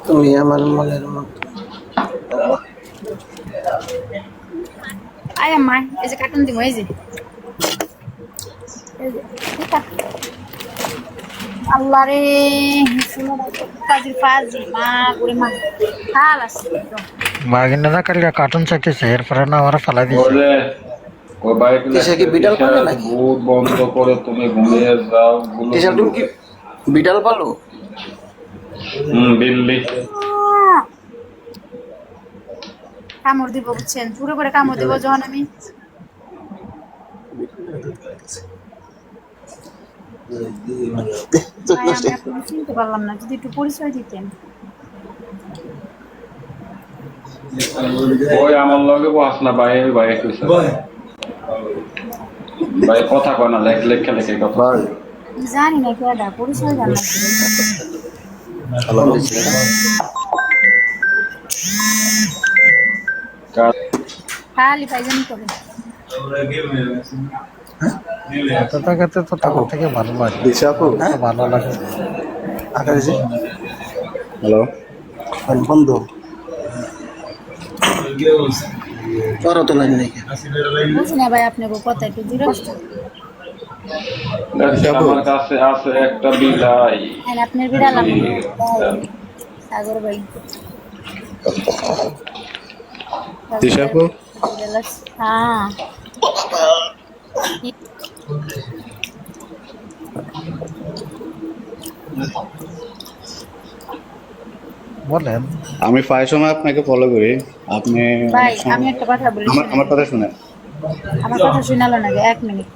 তুমি আমার মনের মতো। আয় আম্মা, এই যে কার্টুন দিব, এই যে এটা। আল্লাহ রে, কাজের ফাজি মা করে মা হাল আছে একদম। বাগিনারা কালকে কার্টুন চাইতেছে, এরপরে না ওরা ফেলাই দিছে। ওই বাইক কিসে কি বিড়াল পালে নাকি? ভূত বন্ধ করে তুমি ঘুমিয়ে যাও। টিচার তুমি কি বিড়াল পালো? দিল্লি কামড় দিব, বুঝছেন? পুরো করে কামড় দিব যখন আমি আপনাকে চিনতে পারলাম না, যদি একটু পরিচয় দিতেন। ওই আমার লগে বস না ভাই, আমি ভাই কইছি ভাই কথা কয় না, লেখা লেখে কথা। জানি না কেডা, পরিচয় জানা খালি ফাইজানি করে। তো তখন থেকে ভালো লাগে, ভালো লাগে। হ্যালো, বন্ধ তোরা তো লাইন নাকি? বুঝি না ভাই, আপনাকে কথা একটু দূরে আসতে। আমার কাছে আছে একটা বিলাই। হ্যাঁ, আপনার বিড়াল সাগর ভাই। দিশাপু হ্যাঁ, বলেন। আমি প্রায় সময় আপনাকে ফলো করি। আপনি ভাই আমি একটা কথা বলি, আমার কথা শুনেন। আমার কথা শুনালো না, 1 মিনিট।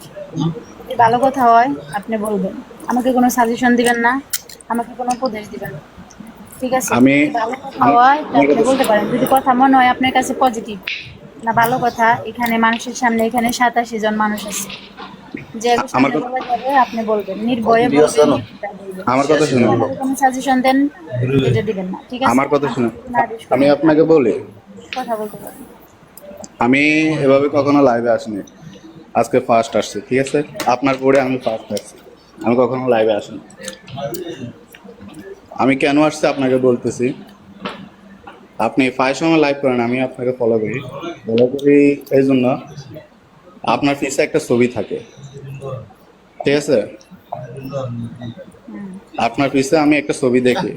যদি ভালো কথা হয় আপনি বলবেন, আমাকে কোনো সাজেশন দিবেন না, আমাকে কোনো উপদেশ দিবেন না, ঠিক আছে? আমি যদি ভালো কথা হয় তাহলে আপনি বলতে পারেন। যদি কথা মনে হয় আপনার কাছে পজিটিভ না ভালো কথা, এখানে মানুষের সামনে এখানে 87 জন মানুষ আছে, যে আমার সামনে বলা যাবে আপনি বলবেন, নির্ভয়ে বলবেন। আমার কথা শুনেন। আমাকে কোনো সাজেশন দেন, এটা দিবেন না, ঠিক আছে? আমার কথা শুনেন। না, আদেশ করেন। আমি আপনাকে বলি, কথা বলতে পারেন। আমি এভাবে কখনো লাইভে আসিনি, আজকে ফার্স্ট আসছি, ঠিক আছে? আপনার পরে আমি ফার্স্ট আসছি, আমি কখনো লাইভে আসিনি। আমি কেন আসছি আপনাকে বলতেছি। আপনি প্রায় সময় লাইভ করেন, আমি আপনাকে ফলো করি এই জন্য আপনার পিছে একটা ছবি থাকে, ঠিক আছে? আপনার পিছে আমি একটা ছবি দেখি,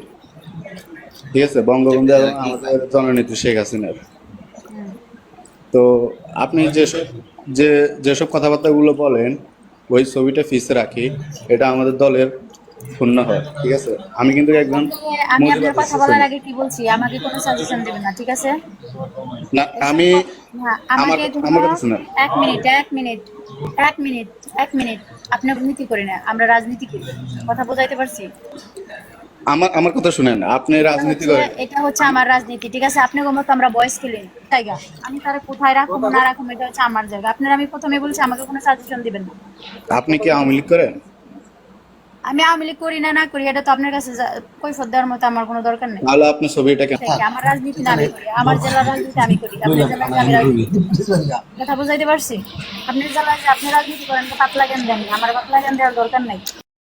ঠিক আছে? বঙ্গবন্ধু এবং আমাদের জননেত্রী শেখ হাসিনার। তো আপনি যেসব কথাবার্তাগুলো বলেন, ওই ছবিটা পিছে রাখি, এটা আমাদের দলের শূন্য হয়, ঠিক আছে? আমি কিন্তু একজন আমি আপনার কথা বলার আগে কি বলছি, আমাকে কোনো সাজেশন দিবেন না, ঠিক আছে? না, আমি হ্যাঁ, আমার আমাকে আমার কথা শুনেন। 1 মিনিট 1 মিনিট 1 মিনিট 1 মিনিট। আপনি রাজনীতি করি না, আমরা রাজনীতি করি, কথা বোঝাইতে পারছি? আমার কথা শুনেন। আপনি রাজনীতি করেন, এটা হচ্ছে আমার রাজনীতি, ঠিক আছে? আপনি মতো আমরা বয়স খেলেন জায়গা, আমি তারা কোথায় রাখুন না রাখুন এটা হচ্ছে আমার জায়গা। আপনার আমি প্রথমে বলছি আমাকে কোনো সাজেশন দিবেন না। আপনি কি আওয়ামী লীগ করেন? আমি আওয়ামী লীগ করি না করি এটা তো আপনার কাছে কৈফিয়ত দেওয়ার মতো আমার কোনো দরকার নেই। তাহলে আপনি ছবিটা কেন? আমার রাজনীতি না আমি করি, আমার জেলার রাজনীতি আমি করি, আপনার জেলার আমি রাজনীতি। কথা বুঝাইতে পারছি? আপনার জেলায় যে আপনি রাজনীতি করেন, পাতলা জ্ঞান দেন, আমার পাতলা জ্ঞান দেওয়ার দরকার নাই।